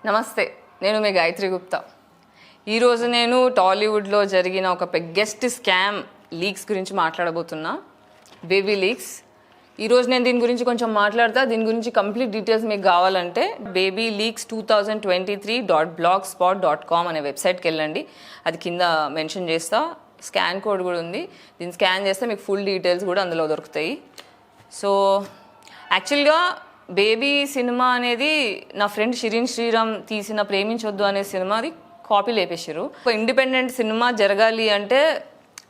నమస్తే, నేను మీ గాయత్రి గుప్తా. ఈరోజు నేను టాలీవుడ్లో జరిగిన ఒక బిగ్గెస్ట్ స్కామ్ లీక్స్ గురించి మాట్లాడబోతున్నా, బేబీ లీక్స్. ఈరోజు నేను దీని గురించి కొంచెం మాట్లాడతా. దీని గురించి కంప్లీట్ డీటెయిల్స్ మీకు కావాలంటే babyleaks2023.blogspot.com అనే వెబ్సైట్కి వెళ్ళండి. అది కింద మెన్షన్ చేస్తా. స్కాన్ కోడ్ కూడా ఉంది. దీన్ని స్కాన్ చేస్తే మీకు ఫుల్ డీటెయిల్స్ కూడా అందులో దొరుకుతాయి. సో యాక్చువల్గా బేబీ సినిమా అనేది నా ఫ్రెండ్ షిరీన్ శ్రీరామ్ తీసిన ప్రేమించొద్దు అనే సినిమాది కాపీ లేపేసారు. ఒక ఇండిపెండెంట్ సినిమా జరగాలి అంటే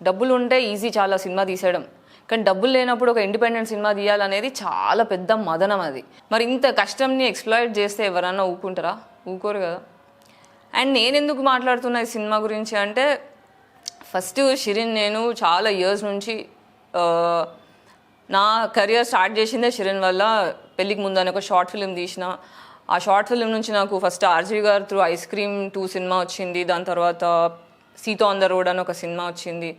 డబ్బులు ఉంటే ఈజీ చాలా సినిమా తీసేయడం, కానీ డబ్బులు లేనప్పుడు ఒక ఇండిపెండెంట్ సినిమా తీయాలనేది చాలా పెద్ద మదనం. అది మరి ఇంత కష్టంని ఎక్స్ప్లాయిట్ చేస్తే ఎవరన్నా ఊరుకుంటారా? ఊరుకోరు కదా. అండ్ నేను ఎందుకు మాట్లాడుతున్నా ఈ సినిమా గురించి అంటే, ఫస్ట్ షిరీన్ నేను చాలా ఇయర్స్ నుంచి నా కెరియర్ స్టార్ట్ చేసిందే షిరీన్ వల్ల. పెళ్ళికి ముందు అని ఒక షార్ట్ ఫిల్మ్ తీసిన. ఆ షార్ట్ ఫిల్మ్ నుంచి నాకు ఫస్ట్ ఆర్జీ గారు త్రూ ఐస్ క్రీమ్ 2 సినిమా వచ్చింది. దాని తర్వాత సీత ఆన్ ద రోడ్ అని ఒక సినిమా వచ్చింది.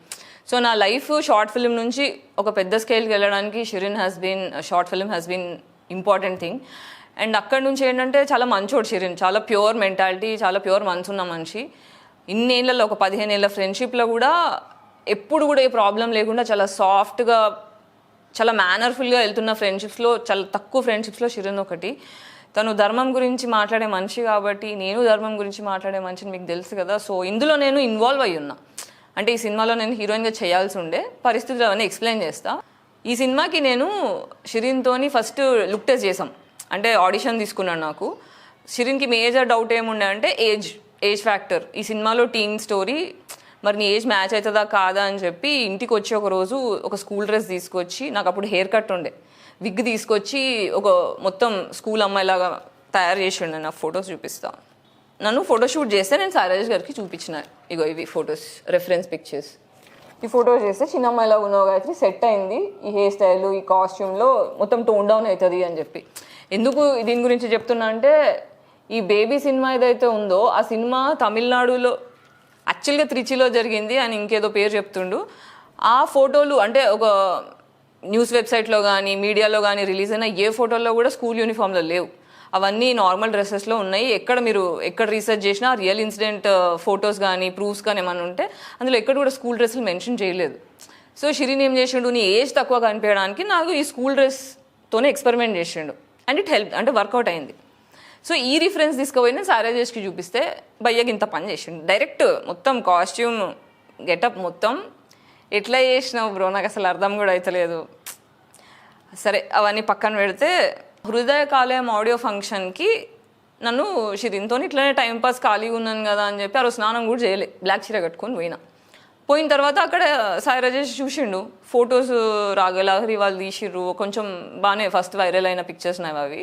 సో నా లైఫ్ షార్ట్ ఫిల్మ్ నుంచి ఒక పెద్ద స్కేల్కి వెళ్ళడానికి short film has been important thing. And అక్కడి నుంచి ఏంటంటే చాలా మంచోడు షిరీన్, చాలా ప్యూర్ మెంటాలిటీ, చాలా ప్యూర్ మనసున్న మనిషి. ఇన్నేళ్లలో ఒక 15 ఏళ్ళ ఫ్రెండ్షిప్లో కూడా ఎప్పుడు కూడా ఏ ప్రాబ్లం లేకుండా చాలా సాఫ్ట్గా, చాలా మేనర్ఫుల్గా వెళ్తున్న ఫ్రెండ్షిప్స్లో, చాలా తక్కువ ఫ్రెండ్షిప్స్లో షిరీన్ ఒకటి. తను ధర్మం గురించి మాట్లాడే మనిషి కాబట్టి నేను ధర్మం గురించి మాట్లాడే మనిషిని మీకు తెలుసు కదా. సో ఇందులో నేను ఇన్వాల్వ్ అయ్యి ఉన్నా. అంటే ఈ సినిమాలో నేను హీరోయిన్గా చేయాల్సి ఉండే పరిస్థితులు అవన్నీ ఎక్స్ప్లెయిన్ చేస్తా. ఈ సినిమాకి నేను షిరీన్తోని ఫస్ట్ లుక్ టెస్ట్ చేసాం. అంటే ఆడిషన్ తీసుకున్నాను. నాకు షిరీన్కి మేజర్ డౌట్ ఏముండే అంటే ఏజ్ ఫ్యాక్టర్. ఈ సినిమాలో టీన్ స్టోరీ, మరి నీ ఏజ్ మ్యాచ్ అవుతుందా కాదా అని చెప్పి ఇంటికి వచ్చి ఒకరోజు ఒక స్కూల్ డ్రెస్ తీసుకొచ్చి, నాకు అప్పుడు హెయిర్ కట్ ఉండే, విగ్ తీసుకొచ్చి ఒక మొత్తం స్కూల్ అమ్మాయిలాగా తయారు చేసి ఉండే. నాకు ఫొటోస్ చూపిస్తా. నన్ను ఫోటోషూట్ చేస్తే నేను సాయిరాజ్ గారికి చూపించిన. ఇగో ఇవి ఫొటోస్, రెఫరెన్స్ పిక్చర్స్. ఈ ఫొటోస్ చేస్తే చిన్న అమ్మాయిలాగా ఉన్నావు గాయత్రి, సెట్ అయింది ఈ హెయిర్ స్టైల్, ఈ కాస్ట్యూమ్లో మొత్తం టోన్ డౌన్ అవుతుంది అని చెప్పి. ఎందుకు దీని గురించి చెప్తున్నా అంటే, ఈ బేబీ సినిమా ఏదైతే ఉందో ఆ సినిమా తమిళనాడులో యాక్చువల్గా త్రిచిలో జరిగింది అని ఇంకేదో పేరు చెప్తుండు. ఆ ఫోటోలు అంటే ఒక న్యూస్ వెబ్సైట్లో కానీ మీడియాలో కానీ రిలీజ్ అయిన ఏ ఫోటోల్లో కూడా స్కూల్ యూనిఫామ్లో లేవు. అవన్నీ నార్మల్ డ్రెస్సెస్లో ఉన్నాయి. ఎక్కడ రీసెర్చ్ చేసినా రియల్ ఇన్సిడెంట్ ఫొటోస్ కానీ ప్రూఫ్స్ కానీ ఏమైనా ఉంటే అందులో ఎక్కడ కూడా స్కూల్ డ్రెస్సులు మెన్షన్ చేయలేదు. సో షిరీన్ ఏం చేసిండు, నీ ఏజ్ తక్కువ కనిపించడానికి నాకు ఈ స్కూల్ డ్రెస్తోనే ఎక్స్పెరిమెంట్ చేసిండు. అండ్ ఇట్ హెల్ప్, అంటే వర్కౌట్ అయింది. సో ఈ రిఫరెన్స్ తీసుకుపోయి నేను సాయిరాజేష్కి చూపిస్తే భయ్యకి ఇంత పని చేసిండు. డైరెక్ట్ మొత్తం కాస్ట్యూమ్ గెటప్ మొత్తం ఎట్లా చేసినావు బ్రో, నాకు అసలు అర్థం కూడా అవుతలేదు. సరే అవన్నీ పక్కన పెడితే, హృదయ కాలేయం ఆడియో ఫంక్షన్కి నన్ను షిరీన్తో ఇట్లనే టైంపాస్ ఖాళీగా ఉన్నాను కదా అని చెప్పి ఆ రోజు స్నానం కూడా చేయలే, బ్లాక్ చీర కట్టుకొని పోయిన తర్వాత అక్కడ సాయిరాజేష్ చూసిండు. ఫొటోస్ రాగలహరి వాళ్ళు తీసిర్రు, కొంచెం బాగానే ఫస్ట్ వైరల్ అయిన పిక్చర్స్ అవి.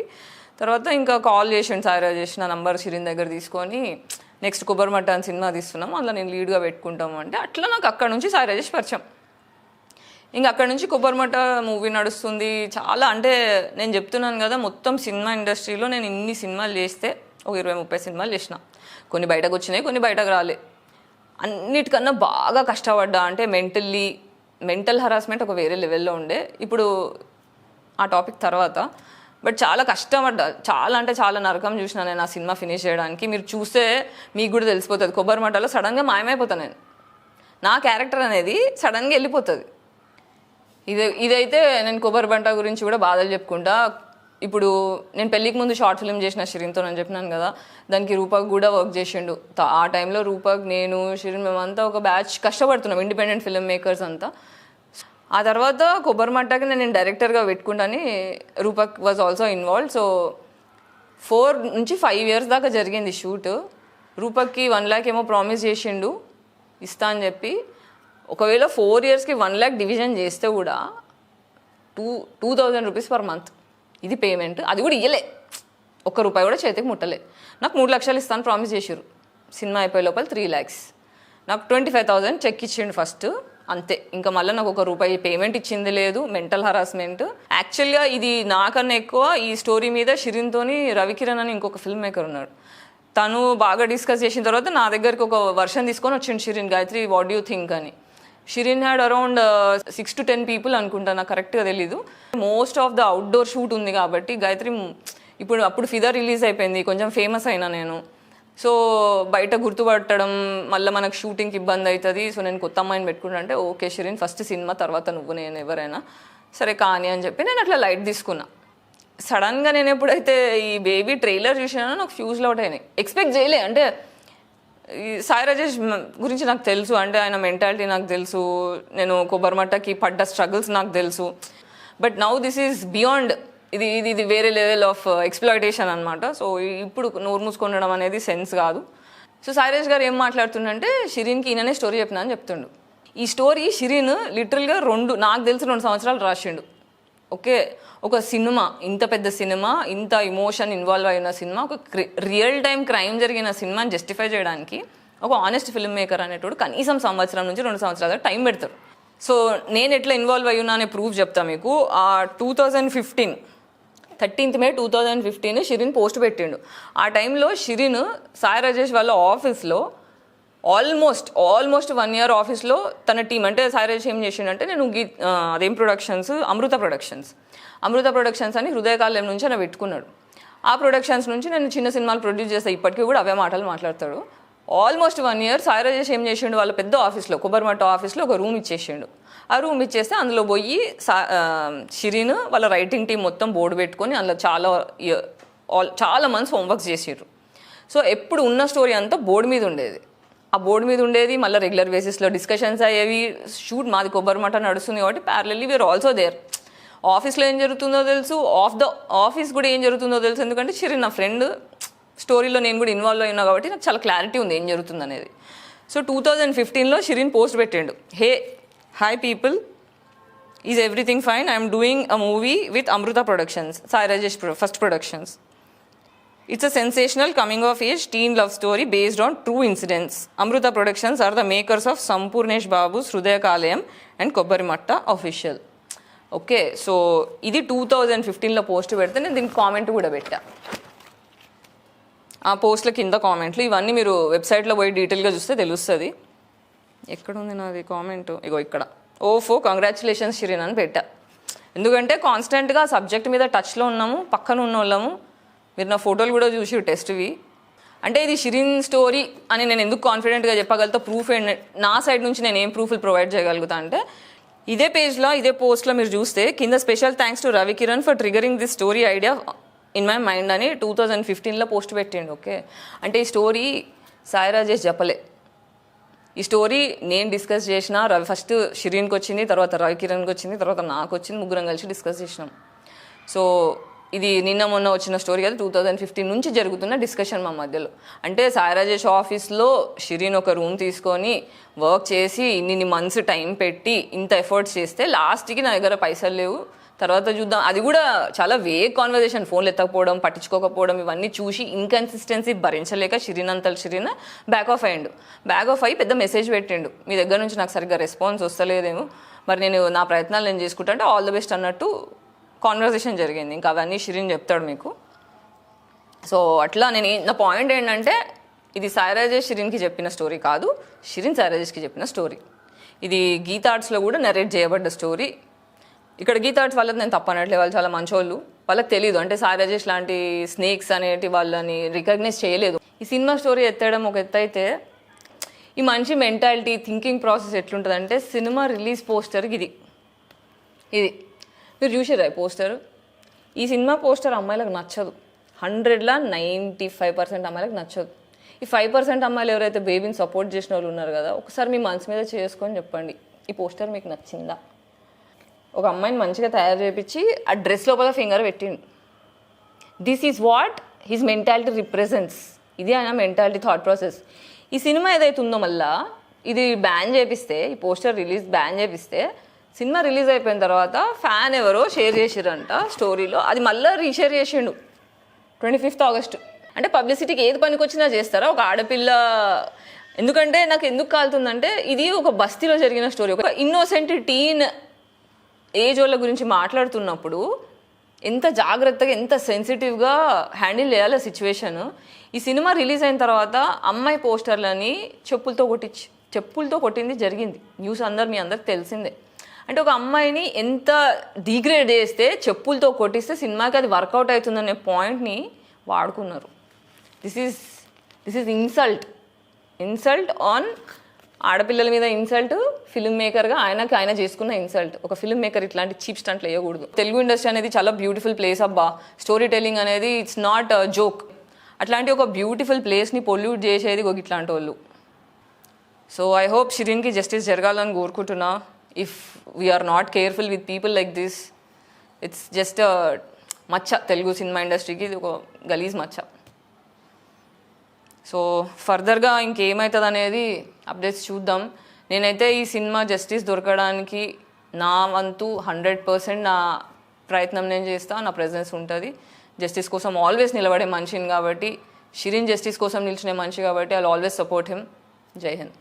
తర్వాత ఇంకా కాల్ చేసిండు సాయిరాజేష్, నా నంబర్ షిరీన్ దగ్గర తీసుకొని, నెక్స్ట్ కొబ్బరిమట్ట అని సినిమా తీస్తున్నాం, అందులో నేను లీడ్గా పెట్టుకుంటాము అంటే, అట్లా నాకు అక్కడ నుంచి సాయిరాజేష్ పరిచయం. ఇంకా అక్కడ నుంచి కొబ్బరిమట్ట మూవీ నడుస్తుంది. చాలా అంటే నేను చెప్తున్నాను కదా, మొత్తం సినిమా ఇండస్ట్రీలో నేను ఇన్ని సినిమాలు చేస్తే ఒక 20-30 సినిమాలు చేసిన. కొన్ని బయటకు వచ్చినాయి, కొన్ని బయటకు రాలే. అన్నిటికన్నా బాగా కష్టపడ్డా అంటే మెంటల్ హరాస్మెంట్ ఒక వేరే లెవెల్లో ఉండే. ఇప్పుడు ఆ టాపిక్ తర్వాత, బట్ చాలా కష్టపడ్డా, చాలా అంటే చాలా నరకం చూసిన నేను ఆ సినిమా ఫినిష్ చేయడానికి. మీరు చూస్తే మీకు కూడా తెలిసిపోతుంది. కొబ్బరిమట్టలో సడన్గా మాయమైపోతాను నేను, నా క్యారెక్టర్ అనేది సడన్గా వెళ్ళిపోతుంది. ఇదైతే నేను కొబ్బరిమట్ట గురించి కూడా బాధలు చెప్పుకుంటా. ఇప్పుడు నేను పెళ్ళికి ముందు షార్ట్ ఫిల్మ్ చేసిన షిరీన్తో అని చెప్పినాను కదా, దానికి రూపక్ కూడా వర్క్ చేసిండు. ఆ టైంలో రూపక్, నేను, షిరీన్ మేమంతా ఒక బ్యాచ్ కష్టపడుతున్నాం, ఇండిపెండెంట్ ఫిల్మ్ మేకర్స్ అంతా. ఆ తర్వాత కొబ్బరిమట్టకి నేను డైరెక్టర్గా పెట్టుకుంటాని Rupak was also involve. So 4 నుంచి 5 ఇయర్స్ దాకా జరిగింది షూట్. రూపక్కి 1 lakh ఏమో ప్రామిస్ చేసిండు ఇస్తా అని చెప్పి. ఒకవేళ 4 ఇయర్స్కి 1 lakh డివిజన్ చేస్తే కూడా 2,000 రూపీస్ పర్ మంత్ ఇది పేమెంట్. అది కూడా ఇయ్యలే, ₹1 కూడా చేతికి ముట్టలే. నాకు 3 లక్షలు ఇస్తాను ప్రామిస్ చేసిర్రు. సినిమా అయిపోయే లోపల 3 lakhs. నాకు 25,000 చెక్ ఇచ్చిండు ఫస్ట్, అంతే. ఇంకా మళ్ళీ నాకు ₹1 పేమెంట్ ఇచ్చింది లేదు. Mental harassment. యాక్చువల్గా ఇది నాకన్నా ఎక్కువ ఈ స్టోరీ మీద షిరీన్తోని రవికిరణ్ అని ఇంకొక ఫిల్మ్ మేకర్ ఉన్నాడు. తను బాగా డిస్కస్ చేసిన తర్వాత నా దగ్గరికి ఒక వర్షన్ తీసుకొని వచ్చిండు Shirin, Gayatri what you think అని. Shirin had around 6 to 10 people అనుకుంటా, నాకు కరెక్ట్గా తెలీదు. Most of the outdoor shoot ఉంది కాబట్టి గాయత్రి అప్పుడు ఫిదా రిలీజ్ అయిపోయింది, కొంచెం ఫేమస్ అయినా నేను. సో బయట గుర్తుపట్టడం, మళ్ళీ మనకు షూటింగ్కి ఇబ్బంది అవుతుంది. సో నేను కొత్త అమ్మాయిని పెట్టుకుంటా అంటే ఓకే షిరిన్ ఫస్ట్ సినిమా, తర్వాత నువ్వు నేను ఎవరైనా సరే కానీ అని చెప్పి నేను అట్లా లైట్ తీసుకున్నా. సడన్గా నేను ఎప్పుడైతే ఈ బేబీ ట్రైలర్ చూసినానో నాకు ఫ్యూజ్లు అవుట్ అయినాయి. ఎక్స్పెక్ట్ చేయలే. అంటే ఈ సాయి రాజేష్ గురించి నాకు తెలుసు, అంటే ఆయన మెంటాలిటీ నాకు తెలుసు, నేను కొబ్బరిమట్టకి పడ్డ స్ట్రగుల్స్ నాకు తెలుసు. But now this is beyond, ఇది వేరే లెవెల్ ఆఫ్ ఎక్స్ప్లాయిటేషన్ అనమాట. సో ఇప్పుడు నోరు మూసుకొనడం అనేది సెన్స్ కాదు. సో సాయి రాజేష్ గారు ఏం మాట్లాడుతుండంటే షిరీన్కి ఈయననే స్టోరీ చెప్పినా అని చెప్తుండు. ఈ స్టోరీ షిరీన్ లిటరల్గా నాకు తెలిసి 2 సంవత్సరాలు రాసిండు. ఓకే, ఒక సినిమా, ఇంత పెద్ద సినిమా, ఇంత ఇమోషన్ ఇన్వాల్వ్ అయిన సినిమా, ఒక రియల్ టైం క్రైమ్ జరిగిన సినిమాని జస్టిఫై చేయడానికి ఒక ఆనెస్ట్ ఫిల్మ్ మేకర్ అనేటోడు కనీసం 1 సంవత్సరం నుంచి 2 సంవత్సరాల టైం పెడతారు. సో నేను ఎట్లా ఇన్వాల్వ్ అయ్యున్నా అనే ప్రూఫ్ చెప్తా మీకు. ఆ 2015 13th May 2015 షిరీన్ పోస్ట్ పెట్టిండు. ఆ టైంలో షిరీన్ సాయి రాజేష్ వాళ్ళ ఆఫీస్లో ఆల్మోస్ట్ 1 year ఆఫీస్లో తన టీం, అంటే సాయి రాజేష్ ఏం చేసిండంటే, నేను అదేం ప్రొడక్షన్స్, అమృత ప్రొడక్షన్స్ అని హృదయకాలం నుంచి ఆయన పెట్టుకున్నాడు. ఆ ప్రొడక్షన్స్ నుంచి నేను చిన్న సినిమాలు ప్రొడ్యూస్ చేస్తే ఇప్పటికీ కూడా అవే మాటలు మాట్లాడతాడు. ఆల్మోస్ట్ 1 year సాయి రాజేష్ ఏం చేసిండు, వాళ్ళ పెద్ద ఆఫీస్లో కొబ్బరిమట్ట ఆఫీస్లో ఒక రూమ్ ఇచ్చేసిండు. ఆ రూమ్ ఇచ్చేస్తే అందులో పోయి షిరీన్ వాళ్ళ రైటింగ్ టీం మొత్తం బోర్డు పెట్టుకొని అందులో చాలా మంత్స్ హోంవర్క్స్ చేసిర్రు. సో ఎప్పుడు ఉన్న స్టోరీ అంతా బోర్డు మీద ఉండేది. మళ్ళీ రెగ్యులర్ బేసిస్లో డిస్కషన్స్ అయ్యేవి. షూట్ మాది కొబ్బరిమట్ట నడుస్తుంది కాబట్టి ప్యారలల్లీ వీఆర్ ఆల్సో దేర్. ఆఫీస్లో ఏం జరుగుతుందో తెలుసు, ఆఫీస్ కూడా ఏం జరుగుతుందో తెలుసు. ఎందుకంటే షిరీన్ నా ఫ్రెండ్, స్టోరీలో నేను కూడా ఇన్వాల్వ్ అయినా కాబట్టి నాకు చాలా క్లారిటీ ఉంది ఏం జరుగుతుంది అనేది. సో 2015లో షిరీన్ పోస్ట్ పెట్టిండు, hi people, is everything fine, I'm doing a movie with Amrita productions, Sai Rajesh first productions. It's a sensational coming-of-age teen love story based on true incidents. Amruta Productions are the makers of Sampurnesh Babu's Hrudaya Kalayam and Kobbarimatta Official. Okay, so ఇది 2015లో post పెడితే నేను దీనికి comment కూడా పెట్టా. ఆ పోస్ట్ల కింద కామెంట్లు ఇవన్నీ మీరు వెబ్సైట్లో పోయి డీటెయిల్గా చూస్తే తెలుస్తుంది. ఎక్కడుంది నాది కామెంట్? ఇక్కడ, ఓఫో కంగ్రాచులేషన్స్ షిరీన్ అని పెట్టా. ఎందుకంటే కాన్స్టెంట్గా సబ్జెక్ట్ మీద టచ్లో ఉన్నాము, పక్కన ఉన్న వాళ్ళము. మీరు నా ఫోటోలు కూడా చూసి టెస్ట్వి. అంటే ఇది షిరీన్ స్టోరీ అని నేను ఎందుకు కాన్ఫిడెంట్గా చెప్పగలుగుతా, ప్రూఫ్ నా సైడ్ నుంచి నేను ఏం ప్రూఫ్లు ప్రొవైడ్ చేయగలుగుతా అంటే, ఇదే పేజ్లో ఇదే పోస్ట్లో మీరు చూస్తే కింద special thanks to Ravi Kiran for triggering this story idea in my mind అని 2015లో పోస్ట్ పెట్టిండు. ఓకే, అంటే ఈ స్టోరీ సాయి రాజేష్ చెప్పలే. ఈ స్టోరీ నేను డిస్కస్ చేసిన, ఫస్ట్ షిరీన్కి వచ్చింది, తర్వాత రవి కిరణ్కి వచ్చింది, తర్వాత నాకు వచ్చింది, ముగ్గురం కలిసి డిస్కస్ చేసినాం. సో ఇది నిన్న మొన్న వచ్చిన స్టోరీ కదా, 2015 నుంచి జరుగుతున్న డిస్కషన్ మా మధ్యలో. అంటే సాయి రాజేష్ ఆఫీస్లో షిరీన్ ఒక రూమ్ తీసుకొని వర్క్ చేసి ఇన్ని మంత్స్ టైం పెట్టి ఇంత ఎఫర్ట్స్ చేస్తే లాస్ట్కి నా దగ్గర పైసలు లేవు, తర్వాత చూద్దాం, అది కూడా చాలా వేగ్ కాన్వర్జేషన్, ఫోన్లు ఎత్తకపోవడం, పట్టించుకోకపోవడం, ఇవన్నీ చూసి ఇన్కన్సిస్టెన్సీ భరించలేక షిరీన్ బ్యాక్ ఆఫ్ అయ్యి పెద్ద మెసేజ్ పెట్టిండు, మీ దగ్గర నుంచి నాకు సరిగ్గా రెస్పాన్స్ వస్తలేదేమో, మరి నేను నా ప్రయత్నాలు నేను చేసుకుంటా అంటే ఆల్ ద బెస్ట్ అన్నట్టు కాన్వర్జేషన్ జరిగింది. ఇంకా అవన్నీ షిరీన్ చెప్తాడు మీకు. సో అట్లా నా పాయింట్ ఏంటంటే, ఇది సాయి రాజేష్ షిరీన్కి చెప్పిన స్టోరీ కాదు, షిరీన్ సాయి రాజేష్కి చెప్పిన స్టోరీ. ఇది గీతా ఆర్ట్స్లో కూడా నరేట్ చేయబడ్డ స్టోరీ. ఇక్కడ గీతా ఆర్ట్స్ వాళ్ళకి నేను తప్పనట్లే, వాళ్ళు చాలా మంచోళ్ళు, వాళ్ళకి తెలియదు. అంటే సాయి రాజేష్ లాంటి స్నేక్స్ అనేటి వాళ్ళని రికగ్నైజ్ చేయలేదు. ఈ సినిమా స్టోరీ ఎత్తడం ఒక ఎత్తు అయితే, ఈ మనిషి మెంటాలిటీ, థింకింగ్ ప్రాసెస్ ఎట్లుంటుందంటే, సినిమా రిలీజ్ పోస్టర్కి ఇది మీరు చూసారా ఈ పోస్టర్? ఈ సినిమా పోస్టర్ అమ్మాయిలకు నచ్చదు. 100లో 95% అమ్మాయిలకు నచ్చదు. ఈ 5% అమ్మాయిలు ఎవరైతే బేబీని సపోర్ట్ చేసిన వాళ్ళు ఉన్నారు కదా, ఒకసారి మీ మనసు మీద చేసుకొని చెప్పండి, ఈ పోస్టర్ మీకు నచ్చిందా? ఒక అమ్మాయిని మంచిగా తయారు చేయించి ఆ డ్రెస్ లోపల ఫింగర్ పెట్టిండు. This is what his mentality represents. ఇది ఆయన మెంటాలిటీ, థాట్ ప్రాసెస్. ఈ సినిమా ఏదైతే ఉందో మళ్ళీ ఇది బ్యాన్ చేపిస్తే, ఈ పోస్టర్ బ్యాన్ చేపిస్తే, సినిమా రిలీజ్ అయిపోయిన తర్వాత ఫ్యాన్ ఎవరో షేర్ చేసిరంట స్టోరీలో, అది మళ్ళీ రీషేర్ చేసిండు 25th August. అంటే పబ్లిసిటీకి ఏది పనికొచ్చినా చేస్తారా ఒక ఆడపిల్ల? ఎందుకంటే నాకు ఎందుకు కాలుతుందంటే, ఇది ఒక బస్తీలో జరిగిన స్టోరీ. ఒక ఇన్నోసెంట్ టీన్ ఏజ్ వాళ్ళ గురించి మాట్లాడుతున్నప్పుడు ఎంత జాగ్రత్తగా, ఎంత సెన్సిటివ్గా హ్యాండిల్ చేయాలి సిచ్యువేషన్. ఈ సినిమా రిలీజ్ అయిన తర్వాత అమ్మాయి పోస్టర్లని చెప్పులతో కొట్టింది జరిగింది. న్యూస్ మీ అందరికి తెలిసిందే. అంటే ఒక అమ్మాయిని ఎంత డిగ్రేడ్ చేస్తే చెప్పులతో కొట్టిస్తే సినిమాకి అది వర్కౌట్ అవుతుందనే పాయింట్ని వాడుకున్నారు. దిస్ ఈజ్ ఇన్సల్ట్ ఆన్ ఆడపిల్లల మీద ఇన్సల్ట్, ఫిల్మ్ మేకర్గా ఆయన చేసుకున్న ఇన్సల్ట్. ఒక ఫిల్మ్ మేకర్ ఇట్లాంటి చీప్ స్టంట్లు వేయకూడదు. తెలుగు ఇండస్ట్రీ అనేది చాలా బ్యూటిఫుల్ ప్లేస్ అబ్బా. స్టోరీ టెల్లింగ్ అనేది ఇట్స్ నాట్ జోక్. అట్లాంటి ఒక బ్యూటిఫుల్ ప్లేస్ని పొల్యూట్ చేసేది ఒక ఇట్లాంటి వాళ్ళు. సో ఐ హోప్ షిరీన్కి జస్టిస్ జరగాలని కోరుకుంటున్నా. If we're not careful with people like this, it's just మచ్చ తెలుగు సినిమా ఇండస్ట్రీకి, ఇది ఒక గలీజ్ మచ్చ. సో ఫర్దర్గా ఇంకేమవుతుంది అనేది అప్డేట్స్ చూద్దాం. నేనైతే ఈ సినిమా జస్టిస్ దొరకడానికి నా వంతు 100% నా ప్రయత్నం నేను చేస్తా, నా ప్రెజెన్స్ ఉంటుంది. జస్టిస్ కోసం ఆల్వేస్ నిలబడే మనిషిని కాబట్టి, షిరీన్ జస్టిస్ కోసం నిలిచిన మనిషి కాబట్టి ఐ ఆల్వేస్ సపోర్ట్ హిమ్. జై హింద్.